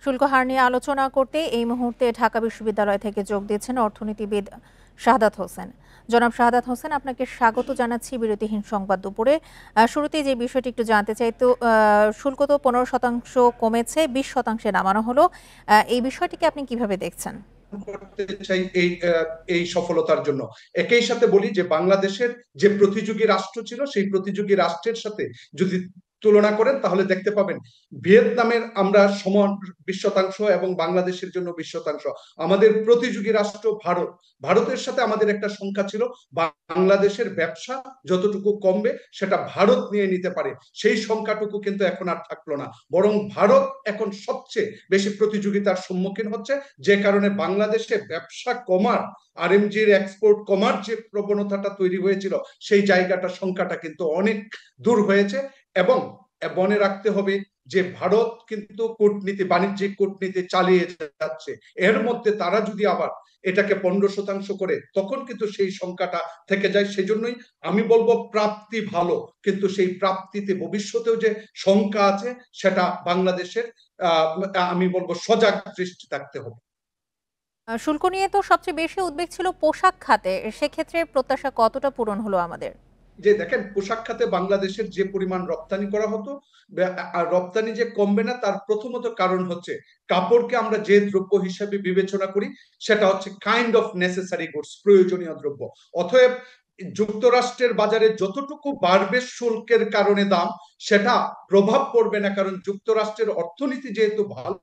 শুল্ক হার নিয়ে আলোচনা করতে এই মুহূর্তে ঢাকা বিশ্ববিদ্যালয় থেকে যোগ দিচ্ছেন অর্থনীতিবিদ শাহাদাত হোসেন। জনাব শাহাদাত হোসেন, আপনাকে স্বাগত জানাচ্ছি বিরতিহীন সংবাদ দুপুরে। শুরুতে যে বিষয়টি একটু জানতে চাই, তো শুল্ক তো 15% কমেছে, 20% নামানো হলো। এই বিষয়টিকে আপনি কিভাবে দেখছেন? করতে চাই এই সফলতার জন্য। একই সাথে বলি যে বাংলাদেশের যে প্রতিযোগী রাষ্ট্র ছিল সেই প্রতিযোগী রাষ্ট্রের সাথে যদি তুলনা করেন তাহলে দেখতে পাবেন ভিয়েতনামের আমরা সমান 20% এবং বাংলাদেশের জন্য 20%। আমাদের প্রতিযোগী রাষ্ট্র ভারতের সাথে আমাদের একটা সংখ্যা ছিল, বাংলাদেশের ব্যবসা যতটুকু কমবে সেটা ভারত নিয়ে নিতে পারে, সেই সংখ্যাটুকু কিন্তু এখন আর থাকলো না, বরং ভারত এখন সবচেয়ে বেশি প্রতিযোগিতার সম্মুখীন হচ্ছে, যে কারণে বাংলাদেশে ব্যবসা কমার, আরএমজির এক্সপোর্ট কমার যে প্রবণতাটা তৈরি হয়েছিল সেই জায়গাটা সংখ্যাটা কিন্তু অনেক দূর হয়েছে। এবং মনে রাখতে হবে যে ভারত কিন্তু কূটনীতি, বাণিজ্যিক কূটনীতি চালিয়ে যাচ্ছে, এর মধ্যে তারা যদি আবার এটাকে 15% করে তখন কিন্তু সেই সংখ্যাটা থেকে যায়। সেজন্যই আমি বলবো প্রাপ্তি ভালো, কিন্তু সেই প্রাপ্তিতে ভবিষ্যতেও যে সংখ্যা আছে সেটা বাংলাদেশের আমি বলবো সজাগ দৃষ্টি থাকতে হবে। শুল্ক নিয়ে তো সবচেয়ে বেশি উদ্বেগ ছিল পোশাক খাতে, সেক্ষেত্রে প্রত্যাশা কতটা পূরণ হলো আমাদের? যে দেখেন পোশাক খাতে বাংলাদেশের যে পরিমাণ রপ্তানি করা হতো, আর রপ্তানি যে কমবে না তার প্রথমত কারণ হচ্ছে কাপড়কে আমরা যে দ্রব্য হিসেবে বিবেচনা করি সেটা হচ্ছে কাইন্ড অফ নেসেসারি গুডস, প্রয়োজনীয় দ্রব্য। অতএব যুক্তরাষ্ট্রের বাজারে যতটুকু বাড়বে শুল্কের কারণে দাম, সেটা প্রভাব পড়বে না, কারণ যুক্তরাষ্ট্রের অর্থনীতি যেহেতু ভালো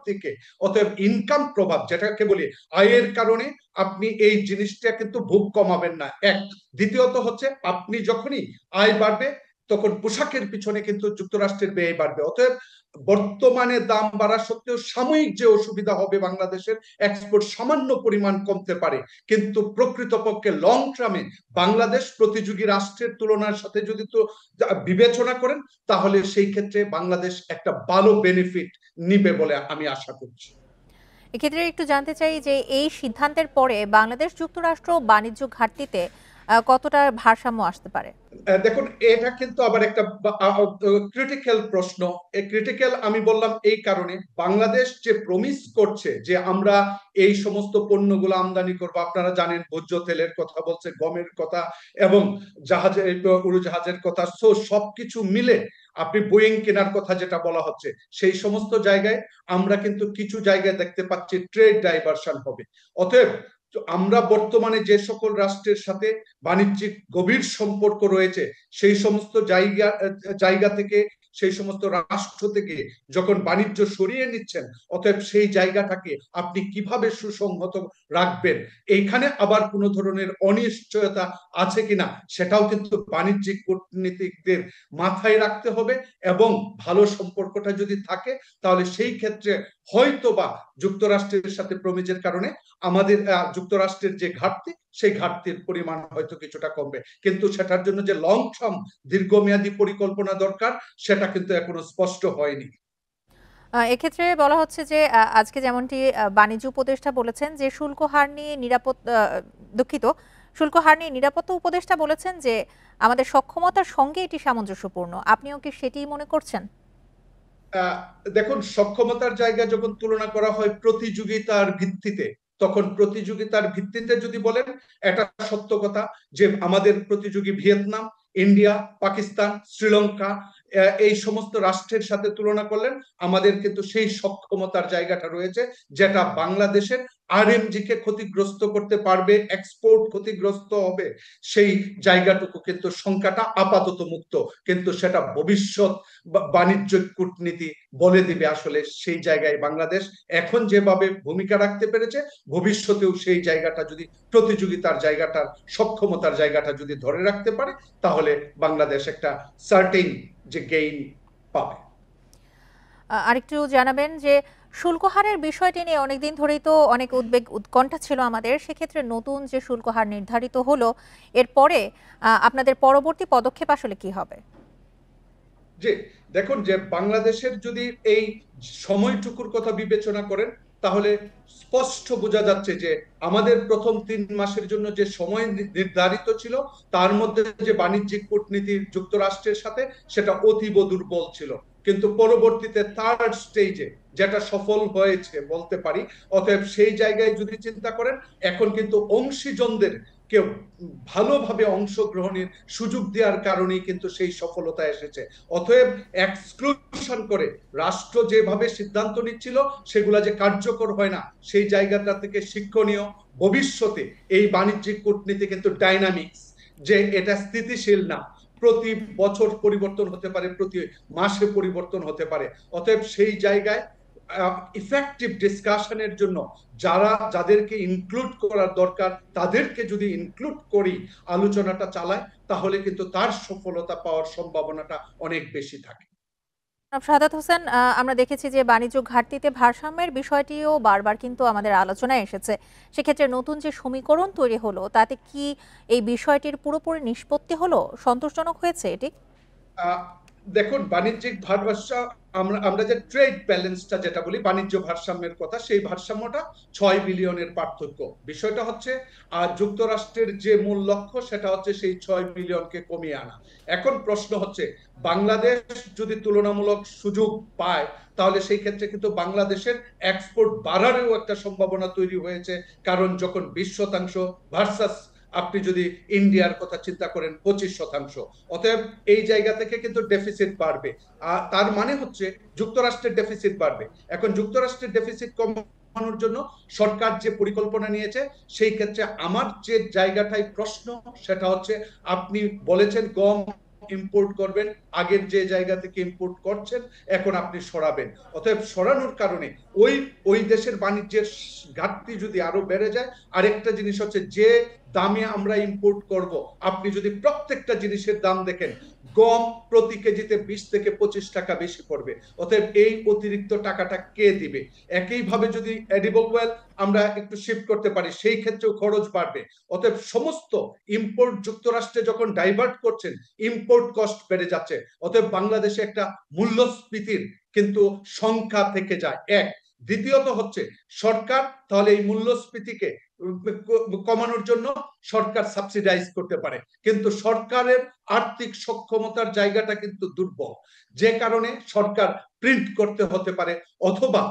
দিকে, অতএব ইনকাম প্রভাব যেটাকে বলি আয়ের কারণে আপনি এই জিনিসটা কিন্তু ভোগ কমাবেন না, এক। দ্বিতীয়ত হচ্ছে আপনি যখনই আয় বাড়বে তখন পোশাকের পিছনে কিন্তু যুক্তরাষ্ট্রের ব্যয় বাড়বে। অতএব বর্তমানে দাম বাড়া সত্ত্বেও সাময়িক যে অসুবিধা হবে বাংলাদেশের, এক্সপোর্ট সামান্য পরিমাণ কমতে পারে, কিন্তু প্রকৃতপক্ষে লং টার্মে বাংলাদেশ প্রতিযোগী রাষ্ট্রের তুলনার সাথে যদি তো বিবেচনা করেন তাহলে সেই ক্ষেত্রে বাংলাদেশ একটা ভালো বেনিফিট নিবে বলে আমি আশা করছি। এক্ষেত্রে একটু জানতে চাই যে এই সিদ্ধান্তের পরে বাংলাদেশ যুক্তরাষ্ট্র বাণিজ্য ঘাটতিতে কতটা ভারসাম্য আসতে পারে? দেখুন এটা কিন্তু আবার একটা ক্রিটিক্যাল প্রশ্ন। এই ক্রিটিক্যাল আমি বললাম এই কারণে, বাংলাদেশ যে প্রমিস করছে যে আমরা এই সমস্ত পণ্যগুলো আমদানি করবো, আপনারা জানেন ভোজ্য তেলের কথা বলছে, গমের কথা এবং জাহাজের, উড়োজাহাজের কথা, সো সবকিছু মিলে আপনি বোয়িং কেনার কথা যেটা বলা হচ্ছে, সেই সমস্ত জায়গায় আমরা কিন্তু কিছু জায়গায় দেখতে পাচ্ছি ট্রেড ডাইভার্সন হবে। অতএব আমরা বর্তমানে যে সকল রাষ্ট্রের সাথে বাণিজ্যিক গভীর সম্পর্ক রয়েছে সেই সমস্ত জায়গা থেকে, সেই সমস্ত রাষ্ট্র থেকে যখন বাণিজ্য সরিয়ে নিচ্ছেন, অতএব সেই জায়গাটাকে আপনি কিভাবে সুসংহত রাখবেন, এইখানে আবার কোনো ধরনের অনিশ্চয়তা আছে কিনা সেটাও কিন্তু বাণিজ্যিক কূটনীতিকদের মাথায় রাখতে হবে। এবং ভালো সম্পর্কটা যদি থাকে তাহলে সেই ক্ষেত্রে হয়তোবা যুক্তরাষ্ট্রের সাথে প্রমিজের কারণে আমাদের যুক্তরাষ্ট্রের যে ঘাটতি সেই ঘাটতির পরিমাণ হয়তো কিছুটা কমবে, কিন্তু সেটার জন্য যে লং টার্ম দীর্ঘমেয়াদী পরিকল্পনা দরকার সেটা কিন্তু এখনো স্পষ্ট হয়নি। এক্ষেত্রে বলা হচ্ছে যে আজকে যেমনটি বাণিজ্য উপদেষ্টা বলেছেন যে শুল্ক হার নিয়ে দুঃখিত, শুল্ক হার নিয়ে নিরাপত্তা উপদেষ্টা বলেছেন যে আমাদের সক্ষমতার সঙ্গে এটি সামঞ্জস্যপূর্ণ। আপনিও কি সেটি মনে করছেন? দেখুন সক্ষমতার জায়গা যখন তুলনা করা হয় প্রতিযোগিতার ভিত্তিতে, তখন প্রতিযোগিতার ভিত্তিতে যদি বলেন এটা সত্য কথা যে আমাদের প্রতিযোগী ভিয়েতনাম, ইন্ডিয়া, পাকিস্তান, শ্রীলঙ্কা, এই সমস্ত রাষ্ট্রের সাথে তুলনা করলেন আমাদের কিন্তু সেই সক্ষমতার জায়গাটা রয়েছে যেটা বাংলাদেশের আরএমজি কে ক্ষতিগ্রস্ত করতে পারবে, এক্সপোর্ট ক্ষতিগ্রস্ত হবে, সেই জায়গাটুকু কিন্তু সংখ্যাটা আপাতত মুক্ত, কিন্তু সেটা ভবিষ্যৎ বাণিজ্য কূটনীতি বলে দিবে আসলে সেই জায়গায় বাংলাদেশ এখন যেভাবে ভূমিকা রাখতে পেরেছে ভবিষ্যতেও সেই জায়গাটা যদি প্রতিযোগিতার জায়গাটার সক্ষমতার জায়গাটা যদি ধরে রাখতে পারে তাহলে বাংলাদেশ একটা সার্টেন যে গেইন পাবে। আরেকটু জানাবেন যে শুল্ক হারের বিষয়টি নিয়ে অনেকদিন ধরেই তো অনেক উদ্বেগ উৎকণ্ঠা ছিল আমাদের, সেক্ষেত্রে নতুন যে শুল্ক হার নির্ধারিত হলো এরপরে আপনাদের পরবর্তী পদক্ষেপ আসলে কি হবে? যে দেখুন যে বাংলাদেশের যদি এই সময়টুকুর কথা বিবেচনা করেন তাহলে স্পষ্ট বোঝা যাচ্ছে যে আমাদের প্রথম 3 মাসের জন্য যে সময় নির্ধারিত ছিল তার মধ্যে যে বাণিজ্যিক কূটনীতি যুক্তরাষ্ট্রের সাথে সেটা অতীব দুর্বল ছিল, কিন্তু পরবর্তীতে থার্ড স্টেজে যেটা সফল হয়েছে বলতে পারি। অতএব সেই জায়গায় যদি চিন্তা করেন, এখন কিন্তু অংশীজনদের কেউ ভালোভাবে অংশগ্রহণের সুযোগ দেওয়ার কারণেই কিন্তু সেই সফলতা এসেছে। অতএব এক্সক্লুশন করে রাষ্ট্র যেভাবে সিদ্ধান্ত নিচ্ছিল সেগুলা যে কার্যকর হয় না, সেই জায়গাটা থেকে শিক্ষণীয়। ভবিষ্যতে এই বাণিজ্যিক কূটনীতি কিন্তু ডাইনামিক্স, যে এটা স্থিতিশীল না, প্রতি বছর পরিবর্তন হতে পারে, প্রতি মাসে পরিবর্তন হতে পারে। অতএব সেই জায়গায় ইফেক্টিভ ডিসকাশনের জন্য যাদেরকে ইনক্লুড করার দরকার তাদেরকে যদি ইনক্লুড করি, আলোচনাটা চালায়, তাহলে কিন্তু তার সফলতা পাওয়ার সম্ভাবনাটা অনেক বেশি থাকে। শাহাদাত হোসেন, আমরা দেখেছি যে বাণিজ্য ঘাটতিতে ভারসাম্যের বিষয়টিও বারবার কিন্তু আমাদের আলোচনায় এসেছে। সেক্ষেত্রে নতুন যে সমীকরণ তৈরি হলো, তাতে কি এই বিষয়টির পুরোপুরি নিষ্পত্তি হলো? সন্তোষজনক হয়েছে এটি? দেখুন, বাণিজ্যিক ভারসাম্য, আমরা যে ট্রেড ব্যালেন্সটা যেটা বলি, বাণিজ্য ভারসাম্যের কথা, সেই ভারসাম্যটা 6 বিলিয়নের পার্থক্য। বিষয়টা হচ্ছে যুক্তরাষ্ট্রের যে মূল লক্ষ্য সেটা হচ্ছে সেই 6 বিলিয়নকে কমিয়ে আনা। এখন প্রশ্ন হচ্ছে, বাংলাদেশ যদি তুলনামূলক সুযোগ পায়, তাহলে সেই ক্ষেত্রে কিন্তু বাংলাদেশের এক্সপোর্ট বাড়ারও একটা সম্ভাবনা তৈরি হয়েছে। কারণ যখন 20% ভার্সাস আপনি যদি ইন্ডিয়ার কথা চিন্তা করেন 25%, অতএব এই জায়গা থেকে কিন্তু ডেফিসিট বাড়বে। তার মানে হচ্ছে যুক্তরাষ্ট্রের ডেফিসিট বাড়বে। এখন যুক্তরাষ্ট্রের ডেফিসিট কমানোর জন্য সরকার যে পরিকল্পনা নিয়েছে, সেই ক্ষেত্রে আমার যে জায়গাটায় প্রশ্ন সেটা হচ্ছে, আপনি বলেছেন গম ইম্পোর্ট করবেন, আগের যে জায়গা থেকে ইম্পোর্ট করছেন এখন আপনি সরাবেন। অতএব সরানোর কারণে ওই দেশের বাণিজ্যের ঘাটতি যদি আরো বেড়ে যায়। আরেকটা জিনিস হচ্ছে, যে দামে আমরা ইম্পোর্ট করব, আপনি যদি প্রত্যেকটা জিনিসের দাম দেখেন, গম প্রতি কেজিতে 20 থেকে 25 টাকা বেশি পড়বে। অতএব এই অতিরিক্ত টাকাটা কে দিবে? একইভাবে যদি এডিবল অয়েল আমরা একটু শিফট করতে পারি, সেই ক্ষেত্রেও খরচ বাড়বে। অতএব সমস্ত ইম্পোর্ট যুক্তরাষ্ট্রে যখন ডাইভার্ট করছেন, ইম্পোর্ট কস্ট বেড়ে যাচ্ছে। অতএব বাংলাদেশে একটা মূল্যস্ফীতির কিন্তু সংখ্যা থেকে যায়, এক। দ্বিতীয়ত হচ্ছে, সরকার তাহলে এই মূল্যস্ফীতিকে কমানোর জন্য সরকার সাবসিডাইজ করতে পারে, কিন্তু সরকারের আর্থিক সক্ষমতার জায়গাটা কিন্তু দুর্বল, যে কারণে সরকার প্রিন্ট করতে হতে পারে, অথবা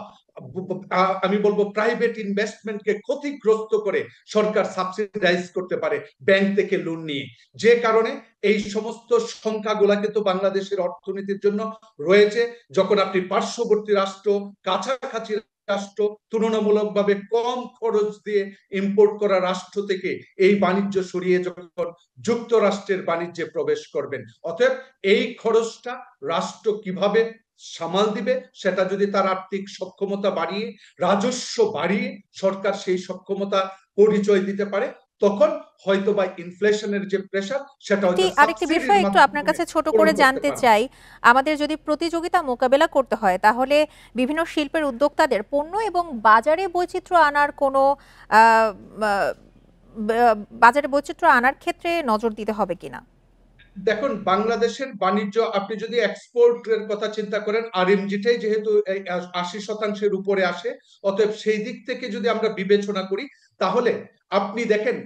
আমি বলবো প্রাইভেট ইনভেস্টমেন্টকে ক্ষতিগ্রস্ত করে সরকার সাবসিডাইজ করতে পারে ব্যাংক থেকে লোন নিয়ে। যে কারণে এই সমস্ত সংখ্যাগুলা কিন্তু বাংলাদেশের অর্থনীতির জন্য রয়েছে। যখন আপনি পার্শ্ববর্তী রাষ্ট্র, কাছাকাছি রাষ্ট্র, তুলনামূলকভাবে কম খরচ দিয়ে ইম্পোর্ট করা রাষ্ট্র থেকে এই বাণিজ্য সরিয়ে যখন যুক্তরাষ্ট্রের বাণিজ্যে প্রবেশ করবেন, অতএব এই খরচটা রাষ্ট্র কিভাবে সামাল দিবে, সেটা যদি তার আর্থিক সক্ষমতা বাড়িয়ে, রাজস্ব বাড়িয়ে সরকার সেই সক্ষমতা পরিচয় দিতে পারে, তখন হয়তো বা ইনফ্লেশনের যে প্রেসার সেটা হয়তো আরেকটি বিষয় একটু আপনার কাছে ছোট করে জানতে চাই। আমাদের যদি প্রতিযোগিতা মোকাবেলা করতে হয়, তাহলে বিভিন্ন শিল্পের উদ্যোক্তাদের পণ্য এবং বাজারে বৈচিত্র্য আনার কোনো বাজারে বৈচিত্র্য আনার ক্ষেত্রে নজর দিতে হবে কিনা? দেখুন, বাংলাদেশের বাণিজ্য, আপনি যদি এক্সপোর্টের কথা চিন্তা করেন, আরএমজিটাই যেহেতু 80%-এর উপরে আসে, অতএব সেই দিক থেকে যদি আমরা বিবেচনা করি, তাহলে আপনি দেখেন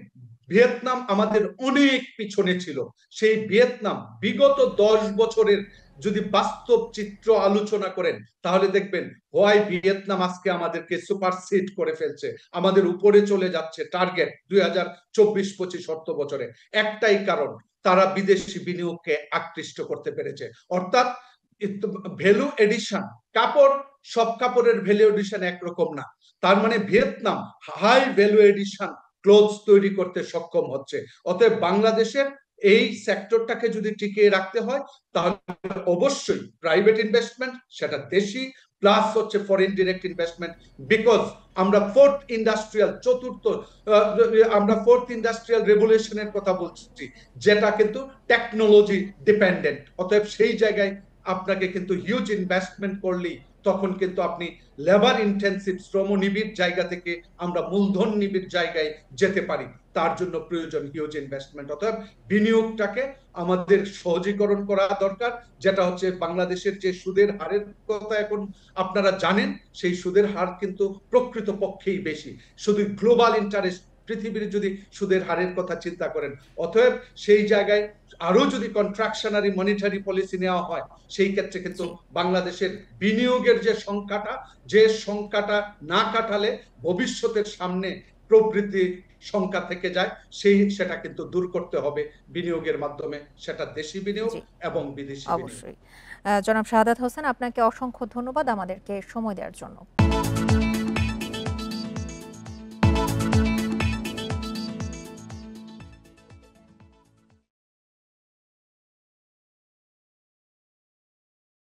ভিয়েতনাম আমাদের অনেক পিছনে ছিল। সেই ভিয়েতনাম বিগত 10 বছরের যদি বাস্তব চিত্র আলোচনা করেন, তাহলে দেখবেন হোয়াই ভিয়েতনাম আজকে আমাদেরকে সুপারসিড করে ফেলছে, আমাদের উপরে চলে যাচ্ছে টার্গেট 2024-25 অর্থ বছরে। একটাই কারণ, তারা বিদেশি বিনিয়োগকে আকৃষ্ট করতে পেরেছে। অর্থাৎ ভ্যালু এডিশন, কাপড়, সব কাপড়ের ভ্যালু এডিশন একরকম না। তার মানে Vietnam high value addition clothes তৈরি করতে সক্ষম হচ্ছে। অতএব বাংলাদেশের এই সেক্টরটাকে যদি টিকিয়ে রাখতে হয়, তাহলে অবশ্যই প্রাইভেট ইনভেস্টমেন্ট, সেটা দেশি, প্লাস হচ্ছে ফরেন ডিরেক্ট ইনভেস্টমেন্ট। বিকজ আমরা ফোর্থ ইন্ডাস্ট্রিয়াল রেভলিউশনের কথা বলছি, যেটা কিন্তু টেকনোলজি ডিপেন্ডেন্ট। অতএব সেই জায়গায় আপনাকে কিন্তু হিউজ ইনভেস্টমেন্ট করলেই তখন কিন্তু আপনি লেবার ইন্টেন্সিভ শ্রমনিবিড় জায়গা থেকে আমরা মূলধন নিবিড় জায়গায় যেতে পারি। তার জন্য প্রয়োজন হিউজ ইনভেস্টমেন্ট। অতএব বিনিয়োগটাকে আমাদের সহজীকরণ করা দরকার, যেটা হচ্ছে বাংলাদেশের যে সুদের হারের কথা এখন আপনারা জানেন, সেই সুদের হার কিন্তু প্রকৃত পক্ষেই বেশি। শুধু গ্লোবাল ইন্টারেস্ট পৃথিবীর যদি সুদের হারের কথা চিন্তা করেন। অতএব সেই জায়গায় আরো যদি কন্ট্রাকশনারি মনিটারি পলিসি নেওয়া হয়, সেই ক্ষেত্রে কিন্তু জি। বাংলাদেশের বিনিয়োগের যে সংখ্যাটা না কাটালে ভবিষ্যতের সামনে প্রবৃদ্ধি সংখ্যা থেকে যায়, সেটা কিন্তু দূর করতে হবে বিনিয়োগের মাধ্যমে, সেটা দেশি বিনিয়োগ জি, এবং বিদেশি বিনিয়োগ। অবশ্যই। জনাব শাহাদাত হোসেন, আপনাকে অসংখ্য ধন্যবাদ আমাদেরকে সময় দেওয়ার জন্য।